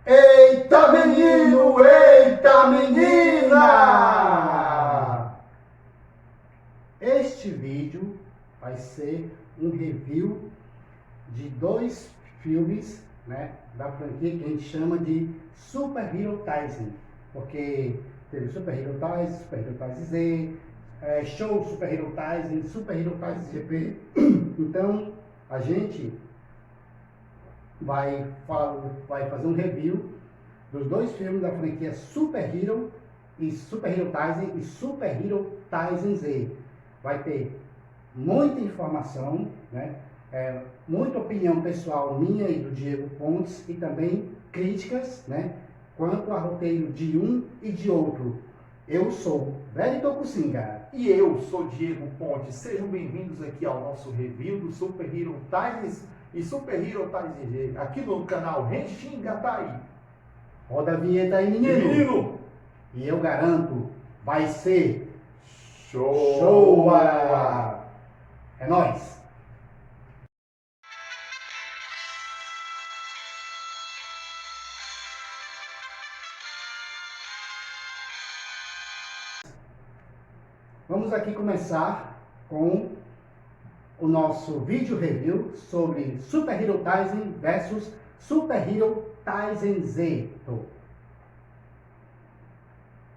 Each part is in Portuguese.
Eita menino, eita menina! Este vídeo vai ser um review de dois filmes, né, da franquia que a gente chama de Super Hero Taisen, porque teve Super Hero Taisen, Super Hero Taisen Z, Show Super Hero Taisen, Super Hero Taisen GP. Então a gente vai fazer um review dos dois filmes da franquia Super Hero e Super Hero Taisen e Super Hero Taisen Z. Vai ter muita informação, né? Muita opinião pessoal minha e do Diego Pontes e também críticas, né? Quanto a roteiro de um e de outro. Eu sou Velho Tokusinga. E eu sou Diego Pontes. Sejam bem-vindos aqui ao nosso review do Super Hero Taisen e Super Hero Taisen Z, aqui no canal Henshin Gatai. Roda a vinheta aí, menino! E eu garanto, vai ser show! É nóis! Vamos aqui começar com o nosso vídeo review sobre Super Hero Taisen versus Super Hero Taisen Z.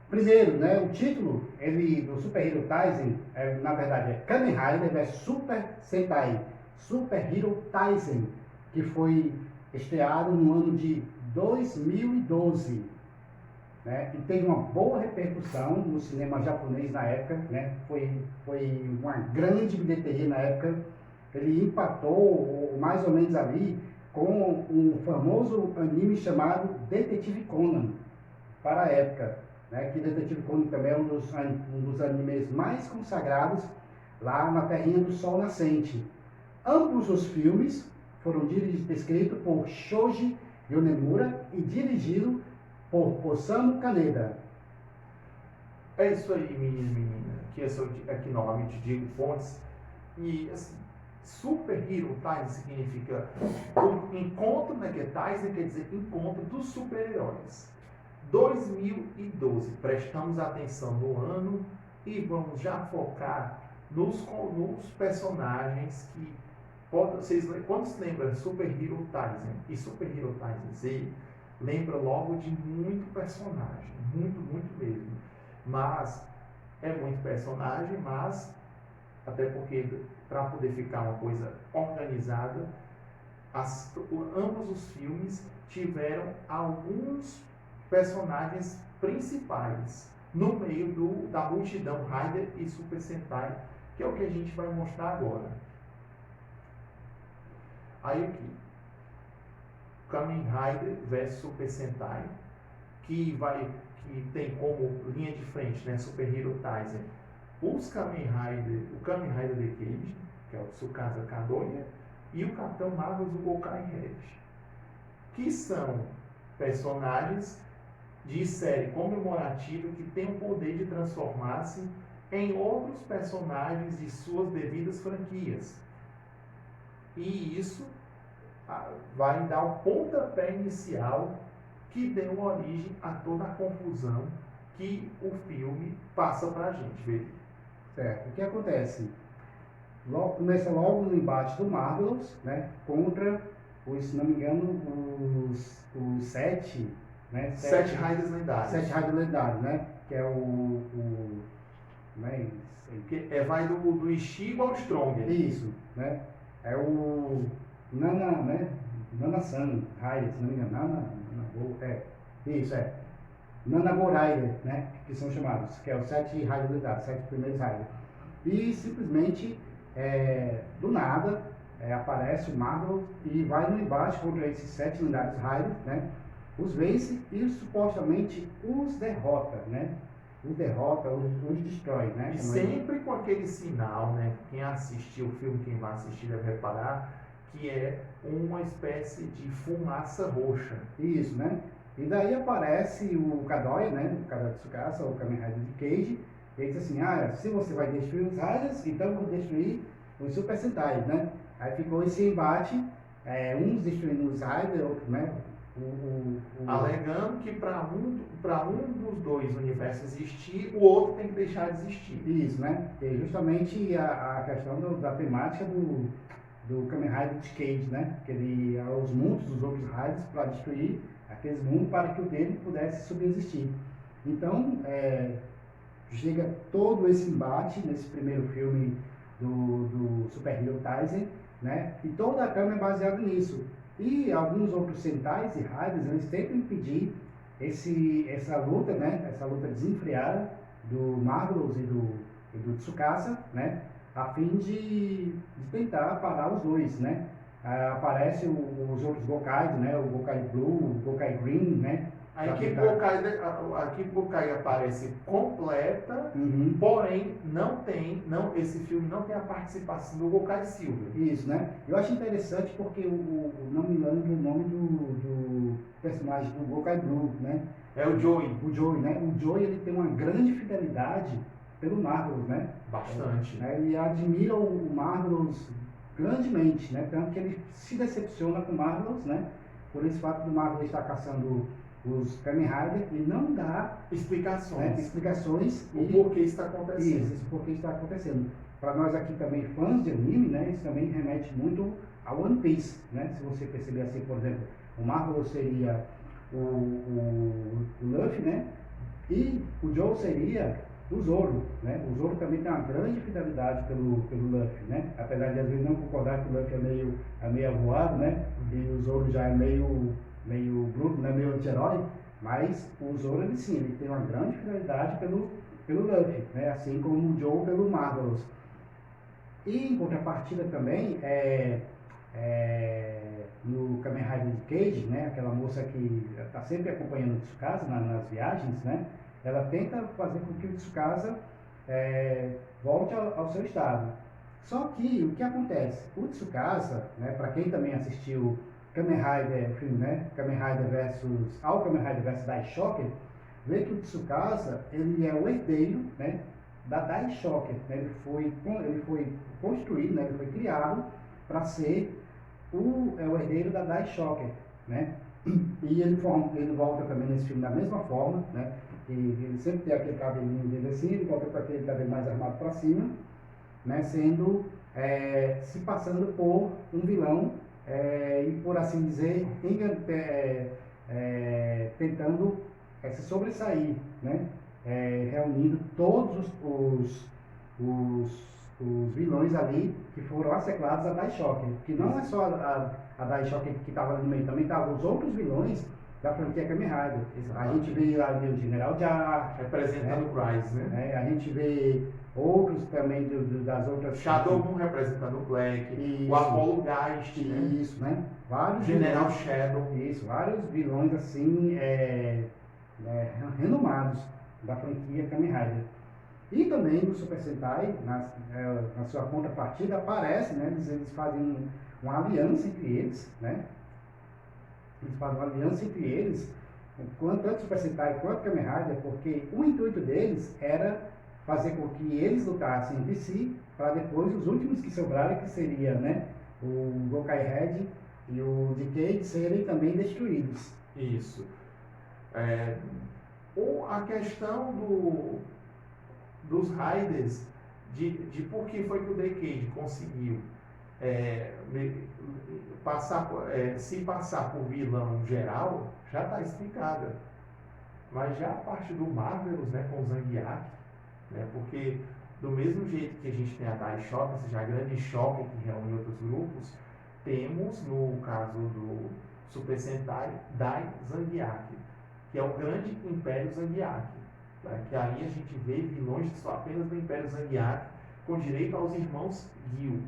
Primeiro, né, o título do Super Hero Taisen, na verdade, é Kamen Rider vs Super Sentai Super Hero Taisen, que foi estreado no ano de 2012. Né, e teve uma boa repercussão no cinema japonês na época, né, foi uma grande bilheteria na época. Ele empatou mais ou menos ali com um famoso anime chamado Detetive Conan para a época, né, que Detetive Conan também é um dos animes mais consagrados lá na terrinha do Sol Nascente. Ambos os filmes foram escritos por Shoji Yonemura e dirigido por Osamu Kaneda. É isso aí, menino e menina. Aqui novamente Diego Pontes. E assim, Super Hero Taisen significa o encontro, né, que Taisen quer dizer encontro dos super-heróis. 2012, prestamos atenção no ano e vamos já focar nos personagens que quando se lembram Super Hero Taisen e Super Hero Taisen Z, lembra logo de muito personagem, muito mesmo. Mas é muito personagem, mas até porque para poder ficar uma coisa organizada, ambos os filmes tiveram alguns personagens principais no meio da multidão Rider e Super Sentai, que é o que a gente vai mostrar agora. Aí aqui, Kamen Rider vs Super Sentai, que tem como linha de frente, né, Super Hero Taisen, o Kamen Rider Decade, que é o Tsukasa Kadoya, e o Capitão Marvel do Gokai Red, que são personagens de série comemorativa que tem o poder de transformar-se em outros personagens de suas devidas franquias. E isso vai dar o pontapé inicial que deu origem a toda a confusão que o filme passa pra gente, ver. Certo. O que acontece? Começa logo no embate do Marvelous, né, contra, se não me engano, os sete, né, Sete Riders lendários. Sete Riders lendários, né, que é né, que vai do Ishigo ao Stronger. Isso, né, é o Nana-san Rider, se não me engano, isso, Nana Rider, né, que são chamados, que é os sete Riders lendários, sete primeiros Riders. E simplesmente, do nada, aparece o Marvel e vai no embate contra esses sete lendários Riders, né? Os vence e supostamente os derrota, né? Os derrota, os destrói, né? E sempre com aquele sinal, né? Quem assistiu o filme, quem vai assistir deve reparar que é uma espécie de fumaça roxa. Isso, né? E daí aparece o Kadoya, né? O Kadoya Tsukasa, o Kamen Rider de Cage. Ele diz assim, se você vai destruir os Riders, então eu vou destruir os Super Sentai, né? Aí ficou esse embate, uns destruindo os Raiders, outros, né? Alegando que para um dos dois universos existir, o outro tem que deixar de existir. Isso, né? E justamente a questão da temática do Kamen Rider Decade, né? Que ele ia aos mundos dos outros Raiders para destruir aqueles mundos para que o dele pudesse subsistir. Então, chega todo esse embate nesse primeiro filme do Super Hero Taisen, né? E toda a trama é baseada nisso. E alguns outros Sentais e Raiders, eles tentam impedir essa luta, né? Essa luta desenfreada do Marvelous e do Tsukasa, né? A fim de tentar parar os dois, né? Aparece os outros Gokais, né? O Gokai Blue, o Gokai Green, né? A equipe Gokai aparece completa, porém esse filme não tem a participação do Gokai Silver. Isso, né? Eu acho interessante porque não me lembro o nome do personagem do Gokai Blue, né? É o Joey. O Joey, né? O Joey, ele tem uma grande fidelidade pelo Marvelous, né? Bastante. Ele admira o Marvelous grandemente, né? Tanto que ele se decepciona com o Marvelous, né? Por esse fato do Marvelous estar caçando os Kamen Rider e não dá explicações o porquê está acontecendo. Isso porquê está acontecendo. Para nós aqui também, fãs de anime, né? Isso também remete muito ao One Piece, né? Se você perceber assim, por exemplo, o Marvelous seria o Luffy, né? E o Joe seria o Zoro, né? O Zoro também tem uma grande fidelidade pelo Luffy, né? Apesar de às vezes não concordar que o Luffy é meio avoado, né? E o Zoro já é meio bruto, né? Meio anti-herói, mas o Zoro ele tem uma grande fidelidade pelo Luffy, né? Assim como o Joe pelo Marvelous. E em contrapartida também no Kamen Rider Cage, né? Aquela moça que está sempre acompanhando o Tsukasa nas viagens, né? Ela tenta fazer com que o Tsukasa volte ao seu estado. Só que o que acontece? O Tsukasa, né, para quem também assistiu Kamen Rider, filme, né? Kamen Rider versus Daishocker, vê que o Tsukasa ele é o herdeiro, né, da Daishocker. Né? Ele foi construído, né? Ele foi criado para ser o herdeiro da Daishocker, né? E ele volta também nesse filme da mesma forma, né? E ele sempre tem aquele cabelinho dele assim, ele volta com aquele cabelo mais armado para cima, né? Se passando por um vilão e, por assim dizer, tentando se sobressair, né? Reunindo todos os vilões ali que foram asseclados a Daishocker, que não é só a Daishocker que estava ali no meio, também estavam os outros vilões da franquia Kamen Rider. A gente vê ali o General Jar, representando o Price, né? A gente vê outros também das outras... Shadow Moon representando o Black, isso, o Apollo Geist, né? Isso, né? Vários General vilões, Shadow. Isso, vários vilões assim, renomados da franquia Kamen Rider. E também no Super Sentai, na sua contrapartida, aparece, né? Eles fazem uma aliança entre eles, né? Eles fazem uma aliança entre eles, tanto Super Sentai quanto Kamen Rider, porque o intuito deles era fazer com que eles lutassem entre si, para depois os últimos que sobrarem, que seria, né, o Gokai Red e o Decade, serem também destruídos. Isso. A questão dos Raiders, de por que foi que o Decade conseguiu se passar por vilão geral, já está explicada. Mas já a parte do Marvelous, né, com o Zangiak, né, porque do mesmo jeito que a gente tem a Daishocker, ou seja, a grande Shocker que reúne outros grupos, temos no caso do Super Sentai Dai Zangiak, que é o grande Império Zangiak, né, que aí a gente vê vilões que são apenas do Império Zangiak, com direito aos irmãos Gil,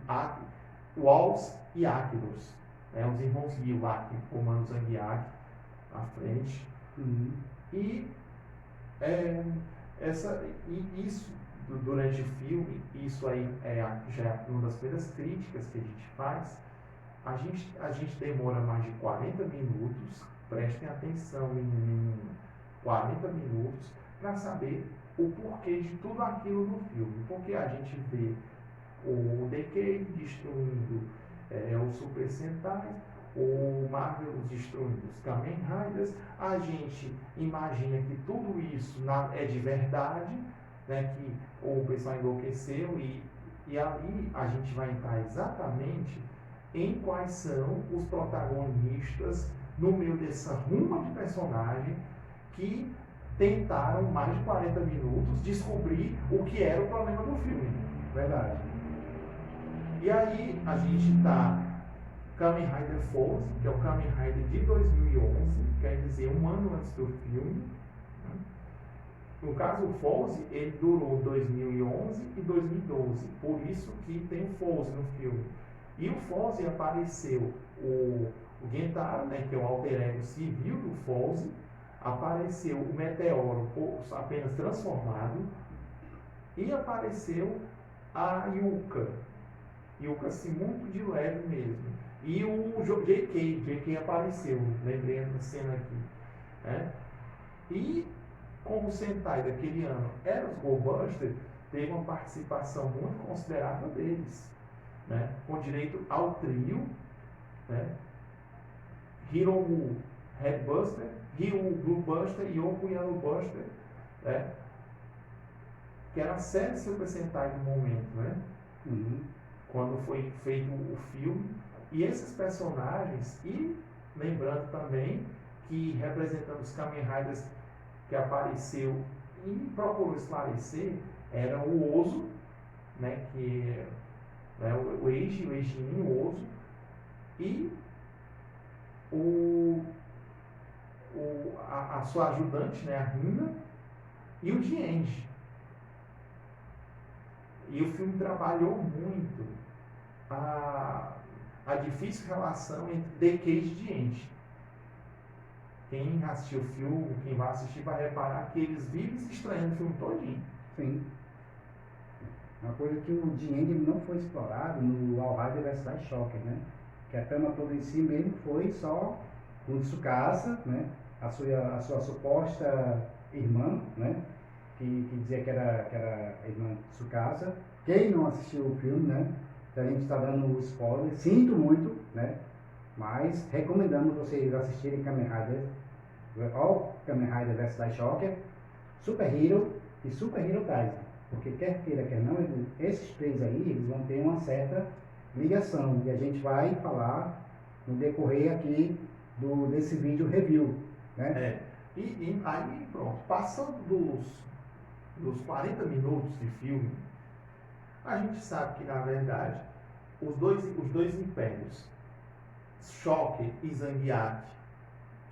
Walls e Aquilos, né, os irmãos Gil lá que comandam Zangiak à frente. E isso, durante o filme, isso aí já é uma das primeiras críticas que a gente faz. A gente demora mais de 40 minutos, prestem atenção em 40 minutos, para saber o porquê de tudo aquilo no filme. Porque a gente vê o Decade destruindo o Super Sentai, o Marvel destruindo os Kamen Riders. A gente imagina que tudo isso é de verdade, né, que o pessoal enlouqueceu e ali a gente vai entrar exatamente em quais são os protagonistas no meio dessa ruma de personagem que tentaram, mais de 40 minutos, descobrir o que era o problema do filme. Verdade. E aí a gente está Kamen Rider Force, que é o Kamen Rider de 2011, quer dizer, um ano antes do filme. No caso, o Force, ele durou 2011 e 2012, por isso que tem o Force no filme. E o Force apareceu o Gentaro, né, que é o alter ego civil do Force, apareceu o Meteoro apenas transformado, e apareceu a Yuka assim, muito de leve mesmo. E o JK apareceu, lembrei da cena aqui. Né? E como o Sentai daquele ano era os Go-Busters, teve uma participação muito considerável deles, né? Com direito ao trio, né? Hiromu Headbuster, Ryu Bluebuster e Yoko Yellowbuster, né? Que era a série Super Sentai do momento, né? Uhum. Quando foi feito o filme. E esses personagens, e lembrando também que representando os Kamen Riders que apareceu e procurou esclarecer, era o Oso, né, que é o Eiji, o Oso, e a sua ajudante, né, a Rina, e o Dienji. E o filme trabalhou muito a difícil relação entre Decade e Dienji. Quem assistiu o filme, quem vai assistir, vai reparar que eles vivem se estranhando o filme todinho. Sim. Uma coisa que o Dienji não foi explorado no All Rider vs Shocker, né? Que a trama toda em si mesmo foi só o Tsukasa, né? A sua suposta irmã, né? Que dizia que era a irmã Tsukasa. Quem não assistiu o filme, né? A gente está dando spoiler, sinto muito, né? Mas recomendamos vocês assistirem Kamen Rider, All Kamen Rider vs Shocker, Super Hero e Super Hero Taisen. Porque quer queira, quer não, esses três aí, eles vão ter uma certa ligação. E a gente vai falar no decorrer aqui desse vídeo review, né? E aí, pronto, passando dos 40 minutos de filme, a gente sabe que, na verdade, os dois impérios, Shocker e Zangief,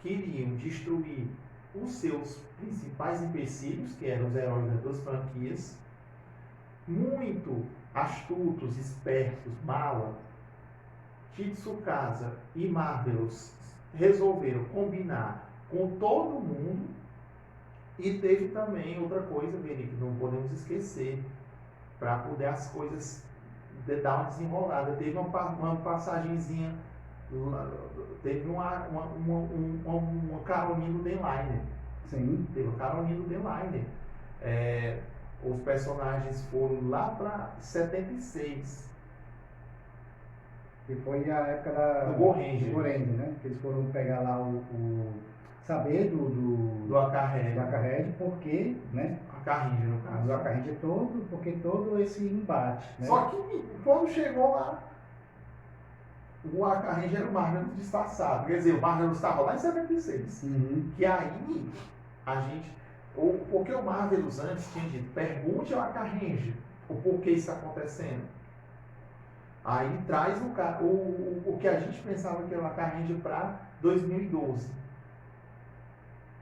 queriam destruir os seus principais empecilhos, que eram os heróis das duas franquias, muito astutos, espertos, mala. Tsukasa e Marvelous resolveram combinar com todo mundo. E teve também outra coisa, Vini, que não podemos esquecer, para poder as coisas dar uma desenrolada. Teve uma passagenzinha, teve uma caroninha do D-Liner. Sim. Teve uma caroninha do D-Liner. Os personagens foram lá para 76. Que foi a época do Go Ranger, né? Que eles foram pegar lá o saber do Akahed, porque, né? Akahed, no caso. Do Akahed todo, porque todo esse embate, né? Só que quando chegou lá, o Akahed era o Marvel disfarçado. Quer dizer, o Marvel estava lá em 76. Uhum. Que aí, a gente... Porque o Marvelous antes tinha dito, pergunte ao Akahed o porquê isso está acontecendo. Aí traz o que a gente pensava que era o Akahed para 2012.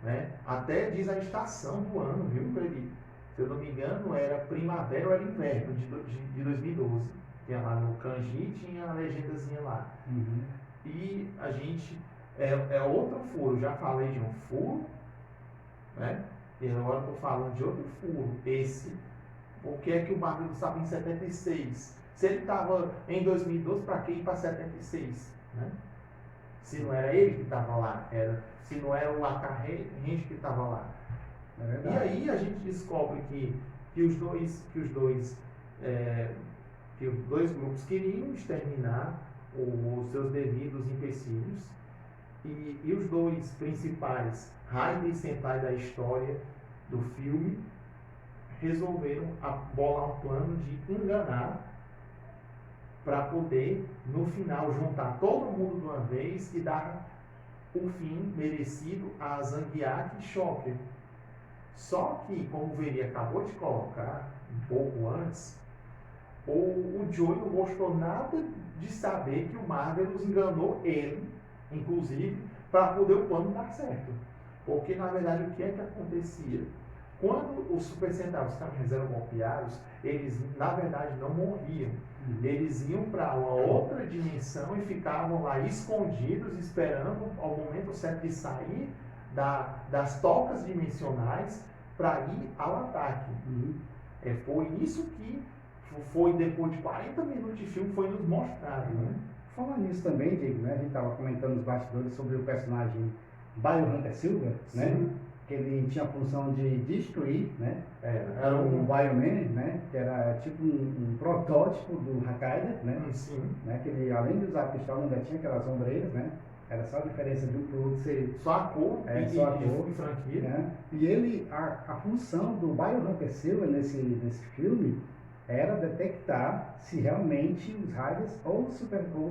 Né? Até diz a estação do ano, viu, Felipe? Se eu não me engano, era primavera ou era inverno de 2012. Tinha lá no kanji, tinha a legendazinha lá. Uhum. E a gente... É outro furo. Já falei de um furo, né? E agora estou falando de outro furo. Esse. Por que é que o Marvel estava em 76? Se ele estava em 2012, para que ir para 76? Né? Se não era ele que estava lá, se não era o Akahed que estava lá. É e aí a gente descobre que os dois que os dois grupos queriam exterminar os seus devidos empecilhos, e os dois principais, Raiden e Sentai da história do filme, resolveram bolar um plano de enganar para poder, no final, juntar todo mundo de uma vez e dar o fim merecido a Zangief e Shocker. Só que, como o Veri acabou de colocar um pouco antes, o Joey não gostou nada de saber que o Marvelous enganou ele, inclusive, para poder o plano dar certo. Porque, na verdade, o que é que acontecia? Quando os Super Sentai, os Kamen eram golpeados, eles, na verdade, não morriam. Eles iam para uma outra dimensão e ficavam lá escondidos, esperando ao momento certo de sair das tocas dimensionais para ir ao ataque. Foi isso que foi, depois de 40 minutos de filme, foi nos mostrado. Né? Falando nisso também, Diego, né? A gente estava comentando nos bastidores sobre o personagem Biohunter Silver, né? Que ele tinha a função de destruir, né? Era um Bioman, né? Que era tipo um protótipo do Hakaider, né? Sim. Né? Que ele, além de usar a pistola, ainda tinha aquelas ombreiras, né? Era só a diferença de um para o outro ser... Só a cor só a cor, e franquia. Né? E ele, a função do Biohunter Silver nesse filme era detectar se realmente os Raiders ou os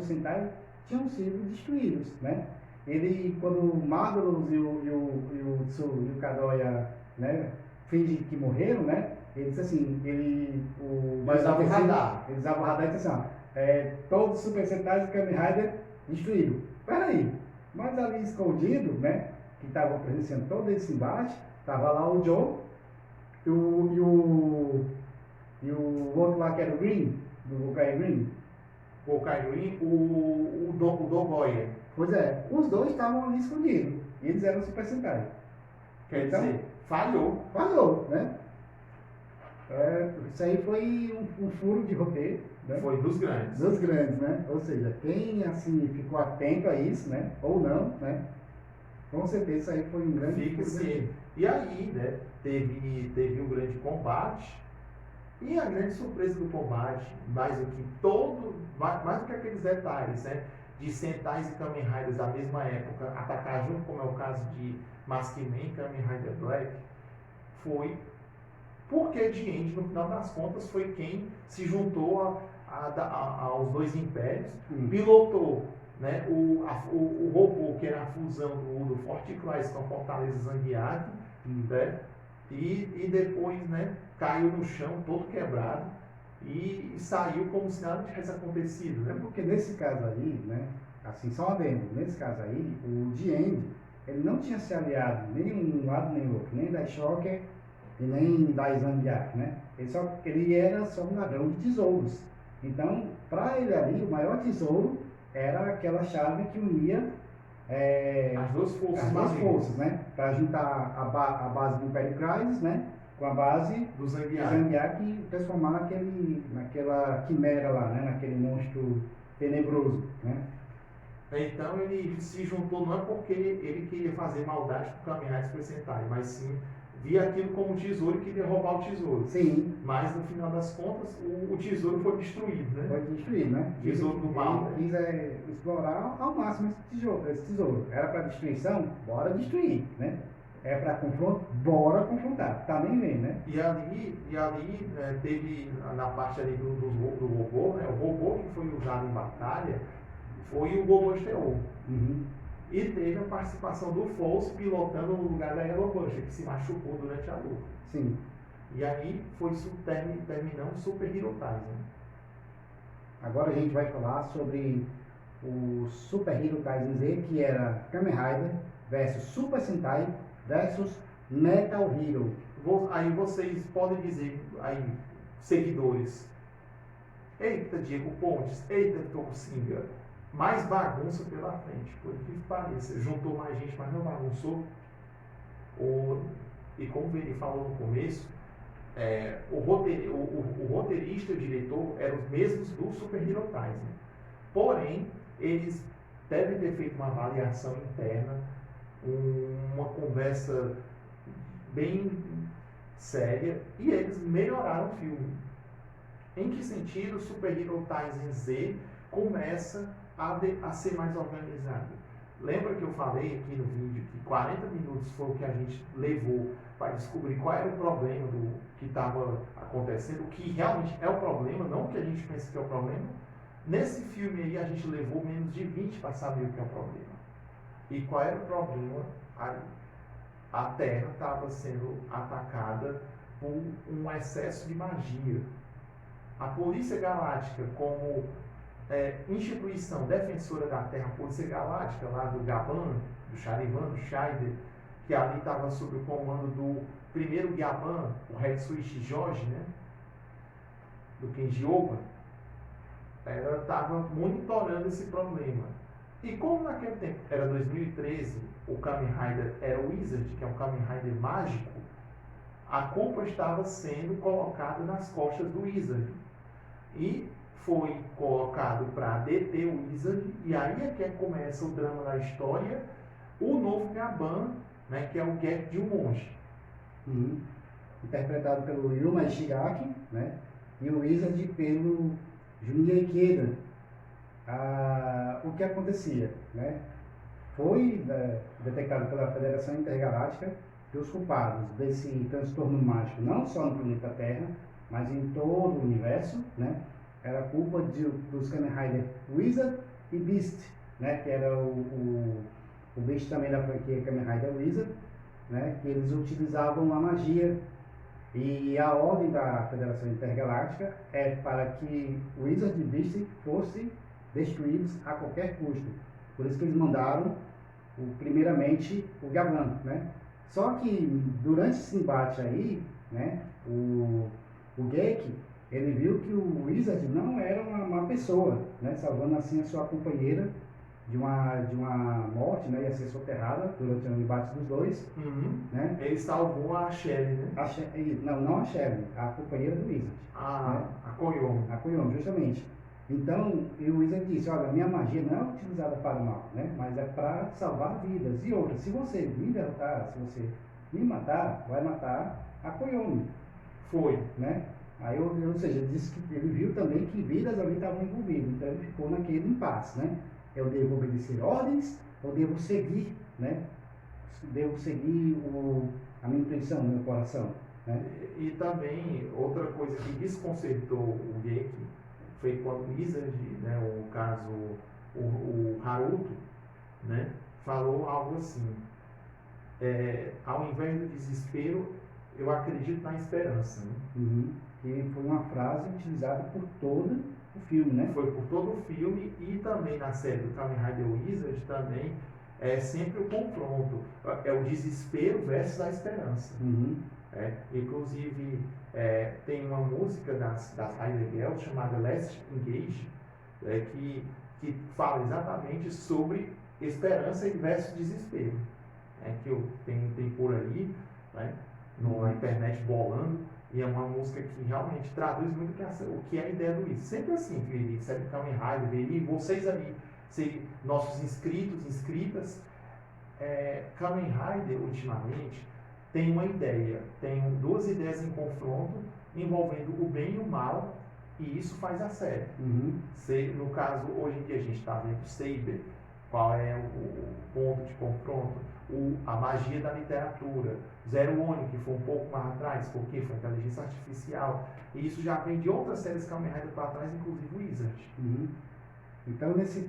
Sentai tinham sido destruídos, né? Ele, quando o Marvelous e o Tsu e o Kadoya, né, fingem que morreram, né? Ele disse assim, ele usava o radar e disse assim, todos os Super Sentais e Kamen Rider destruídos. Peraí, mas ali escondido, né, que estavam presenciando todo esse embate, estava lá o Joe e o outro lá que era o Green, do Gokai Green. Gokai Green, o Dogoya. Pois é, os dois estavam ali escondidos. E eles eram Super Sentai. Quer dizer, falhou. Falhou, né? Isso aí foi um furo de roteiro. Né? Foi dos grandes. Dos grandes, né? Ou seja, quem assim ficou atento a isso, né? Ou não, né? Com certeza isso aí foi um grande Fica sim. E aí, né? Teve um grande combate. E a grande surpresa do combate, mais do que aqueles detalhes, né? De Sentais e Kamen Riders da mesma época atacar junto, como é o caso de Maskman e Kamen Rider Black, foi porque Dien, no final das contas, foi quem se juntou aos dois impérios, pilotou, né, o robô, que era a fusão do Forte Croix com a Fortaleza Zangief, né, e depois, né, caiu no chão todo quebrado e saiu como se nada tivesse acontecido. Né? Porque nesse caso aí, né, assim, só adendo, nesse caso aí, o Dien, ele não tinha se aliado nem um lado nem outro, nem da Shocker e nem da Zangief, né? Ele era só um ladrão de tesouros. Então, para ele ali, o maior tesouro era aquela chave que unia as duas forças, né? Para juntar a base do Império Crisis, né? Com a base do Zangief e transformar naquela quimera lá, né? Naquele monstro tenebroso, né? Então ele se juntou, não é porque ele queria fazer maldade com o Kamen Rider Super Sentai, mas sim via aquilo como um tesouro e queria roubar o tesouro. Sim. Mas no final das contas, o tesouro foi destruído, né? Foi destruído, né? Tesouro do mal. Ele quis explorar ao máximo esse tesouro. Era para destruição? Bora destruir, né? É para confronto? Bora confrontar. Tá nem vendo, né? E ali teve na parte ali do robô, né? O robô que foi usado em batalha foi o Gogosheo. E teve a participação do Foles pilotando no lugar da Yellow Buster, que se machucou durante a luta. Sim. E aí foi terminando Super Hero Taisen. Agora a gente vai falar sobre o Super Hero Taisen Z, que era Kamen Rider versus Super Sentai versus Metal Hero. Aí vocês podem dizer, aí, seguidores, eita Diego Pontes, eita Torcinga, mais bagunça pela frente, por que pareça, juntou mais gente, mas não bagunçou. E como ele falou no começo, o roteirista e o diretor eram os mesmos do Super Hero Taisen. Porém, eles devem ter feito uma avaliação interna, uma conversa bem séria, e eles melhoraram o filme. Em que sentido o Super Hero Taisen Z começa a ser mais organizado? Lembra que eu falei aqui no vídeo que 40 minutos foi o que a gente levou para descobrir qual era o problema do que estava acontecendo, o que realmente é o problema, não o que a gente pensa que é o problema. Nesse filme aí a gente levou menos de 20 para saber o que é o problema. E qual era o problema aí? A Terra estava sendo atacada por um excesso de magia. A Polícia Galáctica, como instituição defensora da Terra, a Polícia Galáctica, lá do Gaban, do Charivan, do Scheider, que ali estava sob o comando do primeiro Gaban, o Red Switch Jorge, né? Do Kenji Oba, ela estava monitorando esse problema. E como naquele tempo, era 2013, o Kamen Rider era o Wizard, que é um Kamen Rider mágico, a culpa estava sendo colocada nas costas do Wizard. E foi colocado para deter o Wizard, e aí é que começa o drama da história, o novo Gaban, né, que é o Gek de um monge. Interpretado pelo Yuma Ishigaki, né, e o Wizard pelo Junichi Ikeda. O que acontecia, né? Foi detectado pela Federação Intergaláctica que os culpados desse transtorno mágico, não só no planeta Terra, mas em todo o universo, né? Era culpa dos Kamen Rider Wizard e Beast, né? Que era o Beast também da franquia Kamen Rider Wizard, né? Que eles utilizavam a magia. E a ordem da Federação Intergaláctica é para que Wizard e Beast fossem destruídos a qualquer custo. Por isso que eles mandaram, primeiramente, o Gaban, né? Só que durante esse embate aí, né, o Gek, ele viu que o Wizard não era uma pessoa, né, salvando assim a sua companheira de uma morte, né, ia ser soterrada durante o embate dos dois. Né? Ele salvou a Shelly, né? Não a Shelly, a companheira do Wizard. Né? A Koyomi. A Koyomi, justamente. Então, o Wizard disse, olha, minha magia não é utilizada para o mal, né? Mas é para salvar vidas. E outra, se você me derrotar, se você me matar, vai matar a Koyomi. Foi. Né? Aí, ou seja, ele disse que ele viu também que vidas ali estavam envolvidas. Então, ele ficou naquele impasse, né? Eu devo obedecer ordens ou devo seguir, né? Devo seguir a minha intuição, o meu coração, né? E também, outra coisa que desconcertou o Gek foi quando o Wizard, né, o caso, o Haruto, né, falou algo assim, ao invés do desespero, eu acredito na esperança. Né? Que foi uma frase utilizada por todo o filme, né? Foi por todo o filme e também na série do Kamen Rider Wizard também é sempre o confronto, é o desespero versus a esperança. Inclusive, tem uma música das Rider Girls chamada Last Engage, que fala exatamente sobre esperança versus desespero. Que tem por aí, né, na internet bolando, e é uma música que realmente traduz muito o que é a ideia do Wizard. Sempre assim, Felipe, sempre Kamen Rider, e vocês ali, nossos inscritos, inscritas, Kamen Rider, ultimamente, tem uma ideia, tem duas ideias em confronto, envolvendo o bem e o mal, e isso faz a série. No caso, hoje em dia a gente está vendo o Saber, qual é o ponto de confronto, a magia da literatura, Zero One, que foi um pouco mais atrás, porque foi inteligência artificial, e isso já vem de outras séries Kamen Rider para trás, inclusive o Wizard. Então, nesse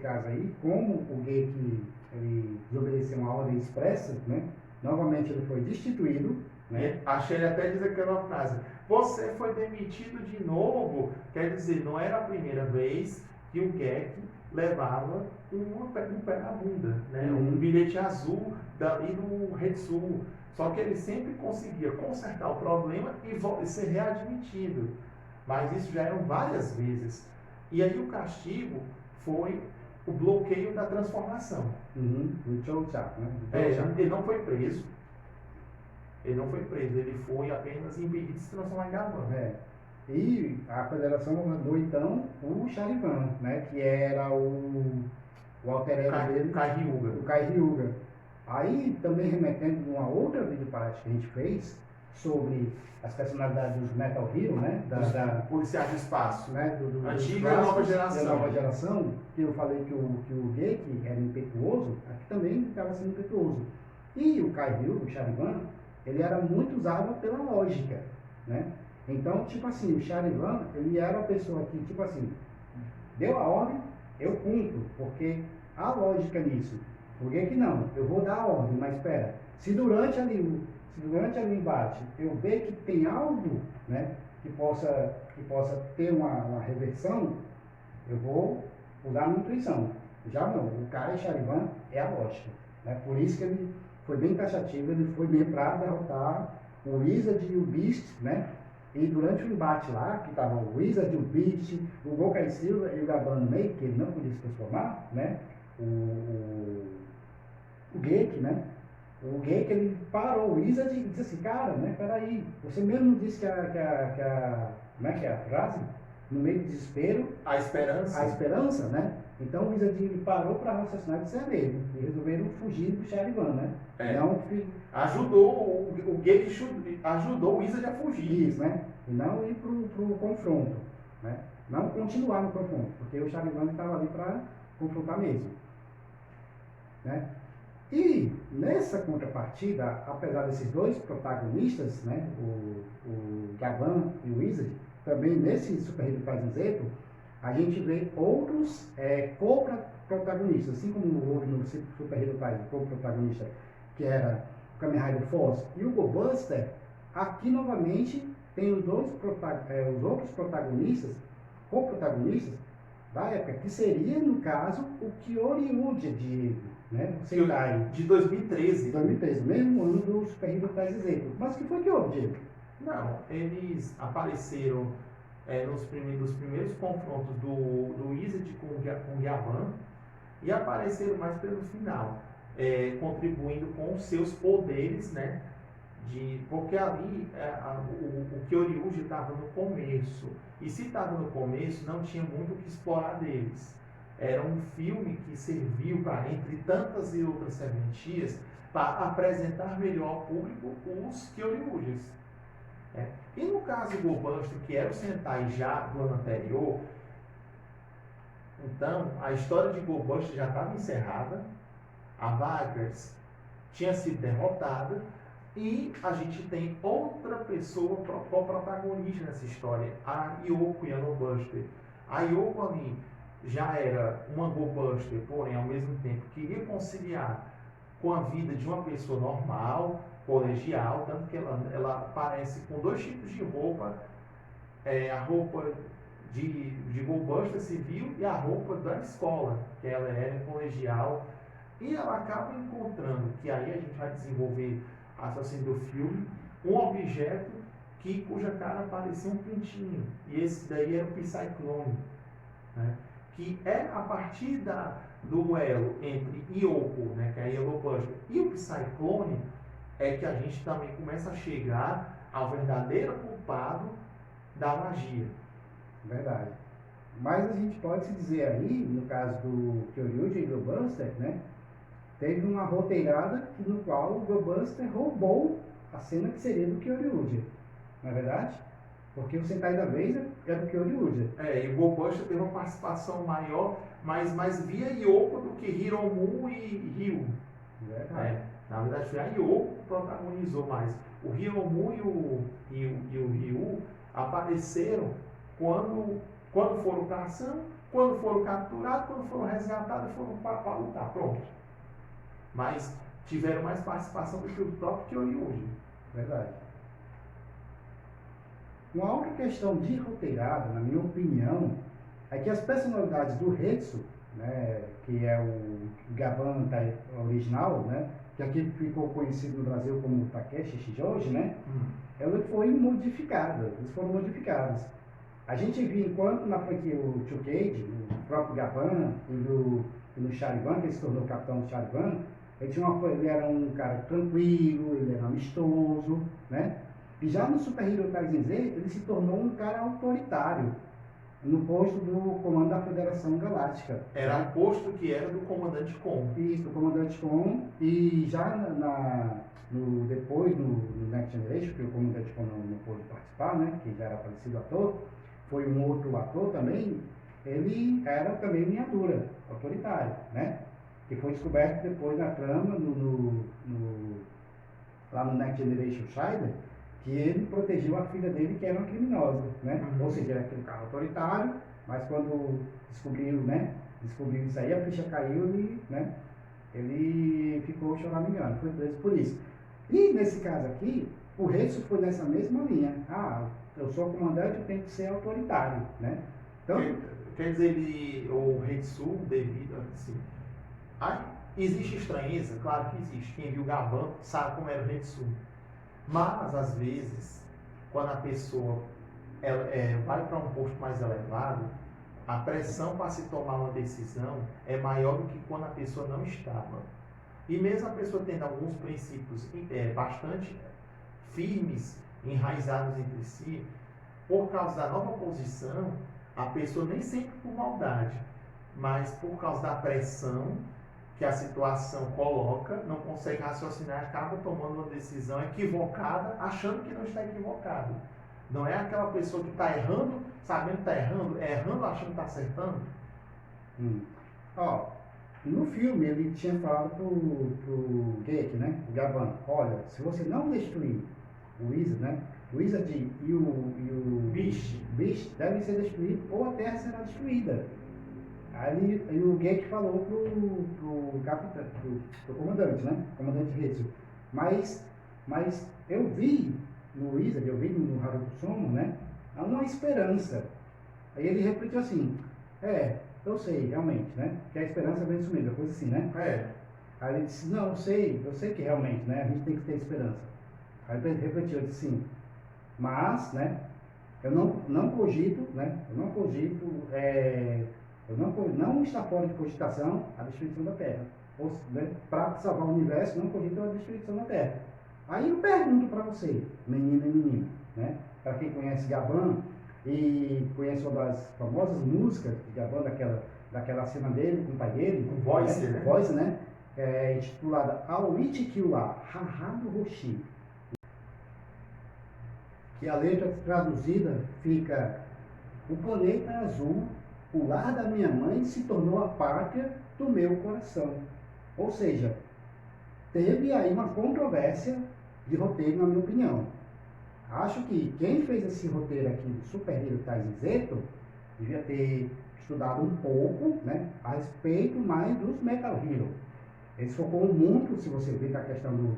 caso aí, como o Gek ele desobedeceu uma ordem expressa, né, novamente ele foi destituído. Né? Achei ele até diz aquela frase, você foi demitido de novo, quer dizer, não era a primeira vez que o Gek levava um pé na bunda, né? Um bilhete azul dali no Retsu. Só que ele sempre conseguia consertar o problema e ser readmitido. Mas isso já eram várias vezes. E aí o castigo foi o bloqueio da transformação. O Chou-Chak, né? Ele não foi preso. Ele foi apenas impedido de se transformar em Gaban. E a federação mandou então o Charivan, né? Que era o alter ego dele, o Kai Ryuga. Aí também remetendo a uma outra videoparte que a gente fez sobre as personalidades dos Metal Hero, né? Policiais do espaço. Né? Antiga e nova geração. Da nova geração, que eu falei que o Geki era impetuoso, aqui também estava sendo impetuoso. E o Kairyu, o Charivan, ele era muito usado pela lógica, né? Então, tipo assim, o Charivan, ele era a pessoa que, tipo assim, deu a ordem, eu cumpro, porque há lógica nisso. O Geki não, eu vou dar a ordem, mas espera, se durante o embate eu ver que tem algo, né, que possa ter uma reversão, eu vou usar a minha intuição. Já não, o Kai Charivan é a lógica, né? Por isso que ele foi bem taxativo, ele foi bem para derrotar o Wizard e o Beast, né? E durante o embate lá, que estava o Wizard, o Beast, o Gokai Silva e o Gaban no meio, que ele não podia se transformar, né? O Geki, né? O Geki, ele parou o Wizard e disse assim, cara, né? Peraí, você mesmo disse como é que é a frase? No meio do desespero, a esperança, né? Então o Wizard ele parou para raciocinar e disse nele. E resolveram fugir do Charivan, né? Não, o Geki ajudou o Wizard a fugir. Isso, né? E não ir pro confronto, né? Não continuar no confronto, porque o Charivan estava ali para confrontar mesmo, né? E nessa contrapartida, apesar desses dois protagonistas, né? O Gaban e o Wizard, também nesse Super Hero Taisen Zeto, a gente vê outros co-protagonistas, assim como houve no Super Hero Taisen, co-protagonista, que era o Kamen Rider Force e o Go Buster, aqui novamente tem os outros protagonistas, co-protagonistas da época, que seria, no caso, o Kyoryuja né? Sentai. De 2013. 2013, mesmo ano do Super Hero Taisen Zeto. Mas o que foi que houve, Diego? Não, eles apareceram nos primeiros confrontos do Wizard com o Gaban e apareceram mais pelo final, contribuindo com os seus poderes, né? Porque ali o Kyoryuja estava no começo, e se estava no começo, não tinha muito o que explorar deles. Era um filme que serviu para, entre tantas e outras serventias, para apresentar melhor ao público os Kyoryujas. E no caso do Go Buster, que era o Sentai já do ano anterior, então a história de Go Buster já estava encerrada, a Vagras tinha sido derrotada, e a gente tem outra pessoa protagonista nessa história, a Yoko Yanobuster. A Yoko ali já era uma Go Buster, porém ao mesmo tempo queria conciliar com a vida de uma pessoa normal, colegial, tanto que ela aparece com dois tipos de roupa, a roupa de Go Buster civil e a roupa da escola, que ela era colegial, e ela acaba encontrando, que aí a gente vai desenvolver a assassino do filme, um objeto cuja cara parecia um pintinho, e esse daí era o Psyclone, né? Que é a partir do duelo entre Yoko, né, que é a Yellow Buster, e o Psyclone, é que a gente também começa a chegar ao verdadeiro culpado da magia. Verdade. Mas a gente pode se dizer aí, no caso do Kyoryuja e Go Buster, né, teve uma roteirada no qual o Go Buster roubou a cena que seria do Kyoryuja. Não é verdade? Porque o Sentai da vez é do Kyoryuja. E o Go Buster teve uma participação maior, mas mais via Yoko do que Hiromu e Ryu. Verdade. Na verdade, foi a Yoko que protagonizou mais. O Hiromu e o Ryu apareceram quando foram para ação, quando foram capturados, quando foram resgatados e foram para lutar. Pronto. Mas tiveram mais participação do que o próprio Kyoryuja. Verdade. Uma outra questão de roteirada, na minha opinião, é que as personalidades do Hetsu, né, que é o Gaban original, né, que aqui ficou conhecido no Brasil como Takeshi Shijoji, né, elas foram modificadas, A gente viu, enquanto na franquia o Chukage, o próprio Gaban e no Charivan, que ele se tornou capitão do Charivan, ele era um cara tranquilo, ele era amistoso, né? E já no Super Hero Taisen Z, ele se tornou um cara autoritário, no posto do comando da Federação Galáctica. Era um posto que era do comandante Kon. Isso, do comandante Kon. E já depois no Next Generation, que o comandante não pôde participar, né, que já era falecido ator, foi um outro ator também, ele era também miniatura, autoritário, né? Que foi descoberto depois na trama, lá no Next Generation Scheider, que ele protegeu a filha dele, que era uma criminosa, né? Ou seja, era aquele cara autoritário, mas quando descobriu isso aí, a ficha caiu e, né? Ele ficou choramingando, foi preso por isso. E nesse caso aqui, o Retsu foi nessa mesma linha. Ah, eu sou comandante, eu tenho que ser autoritário, né? Então, quer dizer, o Retsu, devido assim, existe estranheza? Claro que existe. Quem viu Gaban sabe como era o Retsu. Mas, às vezes, quando a pessoa vai para um posto mais elevado, a pressão para se tomar uma decisão é maior do que quando a pessoa não estava. E mesmo a pessoa tendo alguns princípios bastante firmes, enraizados entre si, por causa da nova posição, a pessoa nem sempre por maldade, mas por causa da pressão que a situação coloca, não consegue raciocinar, acaba tomando uma decisão equivocada, achando que não está equivocado. Não é aquela pessoa que está errando, sabendo que está errando, errando achando que está acertando. Ó, no filme ele tinha falado pro Geki, né, o Gaban, olha, se você não destruir o Wizard, né, o Wizard e o Beast devem ser destruídos ou a Terra será destruída. Aí o Geki falou pro capitão, pro comandante, né, comandante Retsu, mas eu vi no Wizard, eu vi no Haruto Somo, né, há uma esperança. Aí ele refletiu assim, eu sei, realmente, né, que a esperança vem sumida, coisa assim, né. Aí ele disse, não, eu sei que realmente, né, a gente tem que ter esperança. Aí ele refletiu, ele disse assim, mas, né, eu não cogito, né, não está fora de cogitação a destruição da Terra. Né, para salvar o universo, não cogito a destruição da Terra. Aí eu pergunto para você, menina e menina, né, para quem conhece Gaban e conhece uma das famosas músicas de Gaban, daquela cena dele com o pai dele, com Voice, né? Voice, né, intitulada Aoichi Kyuwa Hahado Hoshi, que a letra traduzida fica: o planeta azul, o lar da minha mãe, se tornou a pátria do meu coração. Ou seja, teve aí uma controvérsia de roteiro, na minha opinião. Acho que quem fez esse roteiro aqui do Super Hero Taisen Zeto devia ter estudado um pouco, né, a respeito mais dos Metal Hero. Eles focou muito, se você ver a questão do